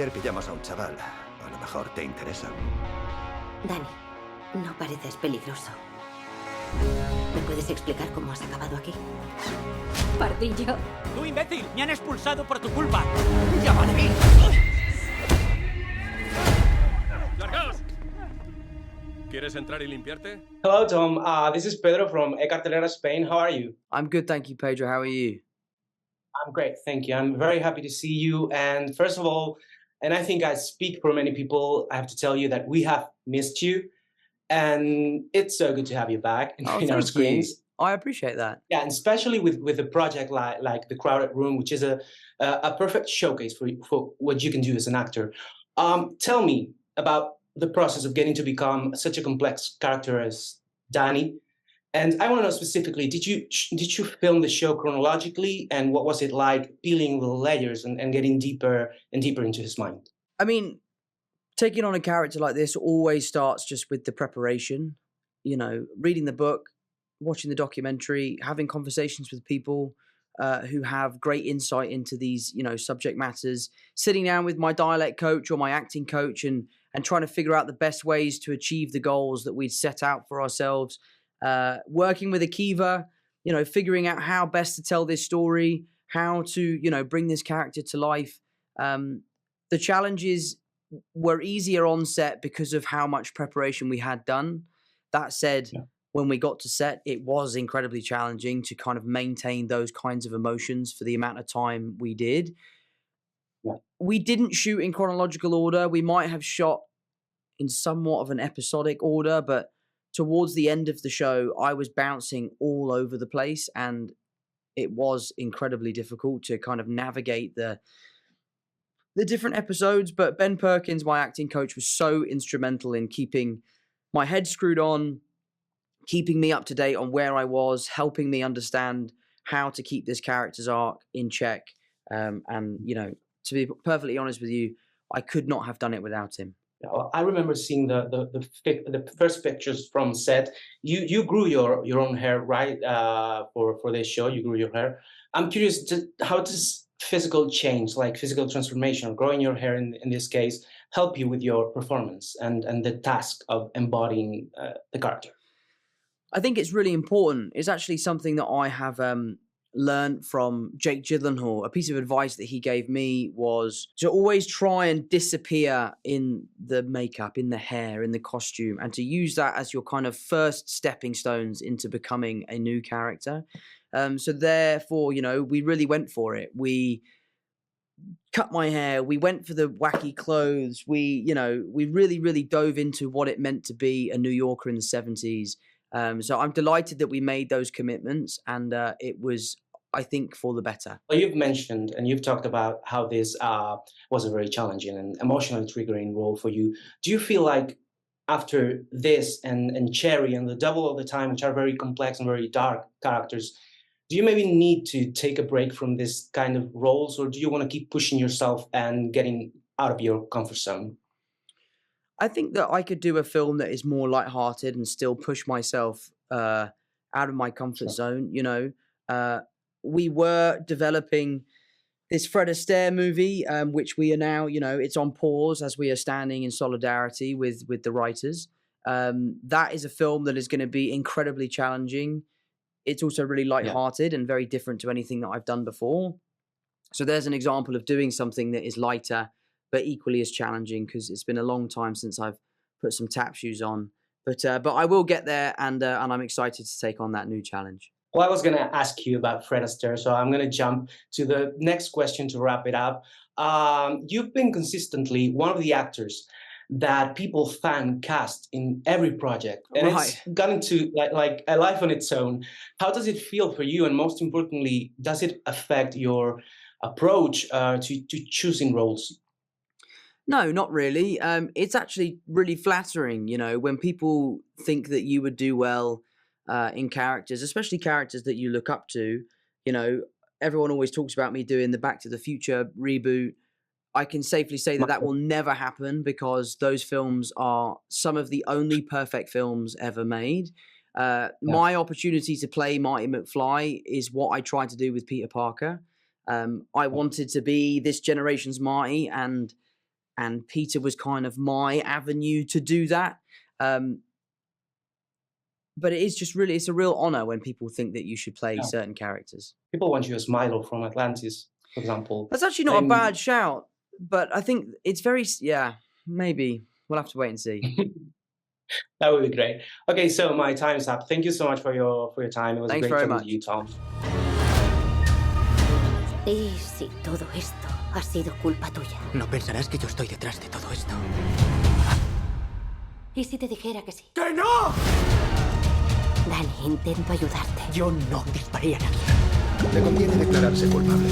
Ayer pillamos a un chaval. A lo mejor te interesa. Dani, no pareces peligroso. ¿Me puedes explicar cómo has acabado aquí? Partí yo. ¡Tú, imbécil! ¡Me han expulsado por tu culpa! ¡Ya vale! ¡Largaos! ¿Quieres entrar y limpiarte? Hello, Tom. This is Pedro from Cartelera, Spain. How are you? I'm good, thank you, Pedro. How are you? I'm great, thank you. I'm very happy to see you. And first of all, and I think I speak for many people, I have to tell you that we have missed you. And it's so good to have you back in our screens. You. I appreciate that. Yeah, and especially with a project like The Crowded Room, which is a perfect showcase for what you can do as an actor. Tell me about the process of getting to become such a complex character as Danny. And I want to know specifically, did you film the show chronologically, and what was it like peeling the layers and getting deeper and deeper into his mind? I mean, taking on a character like this always starts just with the preparation, you know, reading the book, watching the documentary, having conversations with people who have great insight into these, you know, subject matters, sitting down with my dialect coach or my acting coach and trying to figure out the best ways to achieve the goals that we'd set out for ourselves. Working with Akiva, you know, figuring out how best to tell this story, how to, you know, bring this character to life. The challenges were easier on set because of how much preparation we had done. That said, when we got to set, it was incredibly challenging to kind of maintain those kinds of emotions for the amount of time we did. Yeah. We didn't shoot in chronological order. We might have shot in somewhat of an episodic order, but towards the end of the show, I was bouncing all over the place, and it was incredibly difficult to kind of navigate the different episodes. But Ben Perkins, my acting coach, was so instrumental in keeping my head screwed on, keeping me up to date on where I was, helping me understand how to keep this character's arc in check. And, you know, to be perfectly honest with you, I could not have done it without him. I remember seeing the first pictures from set. You grew your own hair, right? For this show, you grew your hair. I'm curious, how does physical change, like physical transformation, or growing your hair in this case, help you with your performance and the task of embodying the character? I think it's really important. It's actually something that I have learned from Jake Gyllenhaal. A piece of advice that he gave me was to always try and disappear in the makeup, in the hair, in the costume, and to use that as your kind of first stepping stones into becoming a new character. So therefore, you know, we really went for it. We cut my hair. We went for the wacky clothes. We really, really dove into what it meant to be a New Yorker in the 70s. So I'm delighted that we made those commitments, and it was, I think, for the better. Well, you've mentioned and you've talked about how this was a very challenging and emotionally triggering role for you. Do you feel like after this and Cherry and The Double of the Time, which are very complex and very dark characters, do you maybe need to take a break from this kind of roles, or do you want to keep pushing yourself and getting out of your comfort zone? I think that I could do a film that is more lighthearted and still push myself out of my comfort zone. You know, we were developing this Fred Astaire movie, which we are now, you know, it's on pause as we are standing in solidarity with the writers. That is a film that is going to be incredibly challenging. It's also really lighthearted and very different to anything that I've done before. So there's an example of doing something that is lighter, but equally as challenging, because it's been a long time since I've put some tap shoes on. But I will get there, and I'm excited to take on that new challenge. Well, I was going to ask you about Fred Astaire, so I'm going to jump to the next question to wrap it up. You've been consistently one of the actors that people fan cast in every project, and it's gotten to like a life on its own. How does it feel for you, and most importantly, does it affect your approach to choosing roles? No, not really. It's actually really flattering, you know, when people think that you would do well in characters, especially characters that you look up to. You know, everyone always talks about me doing the Back to the Future reboot. I can safely say that that will never happen, because those films are some of the only perfect films ever made. My opportunity to play Marty McFly is what I tried to do with Peter Parker. I wanted to be this generation's Marty, and and Peter was kind of my avenue to do that. But it is just really, it's a real honor when people think that you should play certain characters. People want you as Milo from Atlantis, for example. That's actually not a bad shout, but I think it's very, maybe. We'll have to wait and see. That would be great. Okay, so my time's up. Thank you so much for your time. It was Thanks great very talking much. to you, Tom. ¿Y si todo esto ha sido culpa tuya? No pensarás que yo estoy detrás de todo esto. ¿Y si te dijera que sí? ¡Que no! Dani, intento ayudarte. Yo no disparé a nadie. Le conviene declararse culpable.